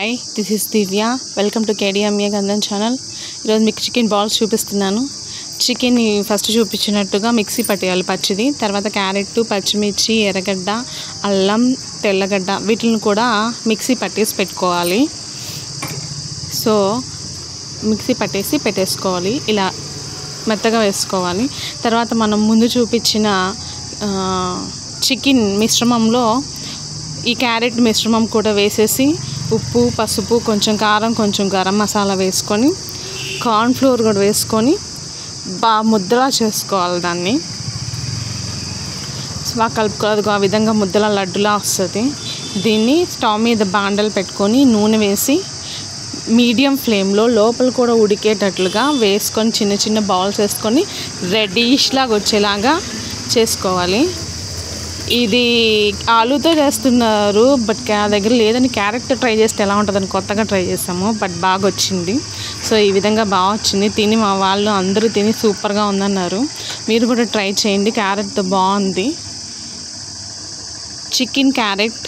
Hi, this is Divya. Welcome to KDMA Gandham channel. ఈరోజు మీకు chicken balls చూపిస్తున్నాను. చికెన్ ఫస్ట్ చూపించినట్టుగా మిక్సీ పట్టేయాలి పచ్చిది. తర్వాత క్యారెట్, పచ్చిమిర్చి, ఎర్రగడ్డ, అల్లం, తెల్లగడ్డ వీటిని కూడా మిక్సీ పట్టేసి పెట్టుకోవాలి. సో మిక్సీ పట్టేసి పెట్టేసుకోవాలి. ఇలా మెత్తగా వేసుకోవాలి. తర్వాత మనం ముందు చూపించిన చికెన్ మిశ్రమంలో ఈ క్యారెట్ మిశ్రమం కూడా వేసేసి ఉప్పు, పసుపు, కొంచెం కారం, కొంచెం గరం మసాలా వేసుకొని కార్న్ఫ్లోర్ కూడా వేసుకొని బాగా ముద్దలా చేసుకోవాలి. దాన్ని బాగా కలుపుకోవాలి. ఆ విధంగా ముద్దలా లడ్డులా వస్తుంది. దీన్ని స్టవ్ మీద బాండలు పెట్టుకొని నూనె వేసి మీడియం ఫ్లేమ్లో లోపల కూడా ఉడికేటట్లుగా వేసుకొని చిన్న చిన్న బాల్స్ వేసుకొని రెడ్డిష్ లాగా వచ్చేలాగా చేసుకోవాలి. ఇది ఆలూతో చేస్తున్నారు, బట్ దగ్గర లేదని క్యారెట్తో ట్రై చేస్తే ఎలా ఉంటుందని కొత్తగా ట్రై చేసాము. బట్ బాగా వచ్చింది. సో ఈ విధంగా బాగా వచ్చింది. తిని మా వాళ్ళు అందరూ తిని సూపర్గా ఉందన్నారు. మీరు కూడా ట్రై చేయండి. క్యారెట్తో బాగుంది. Chicken carrot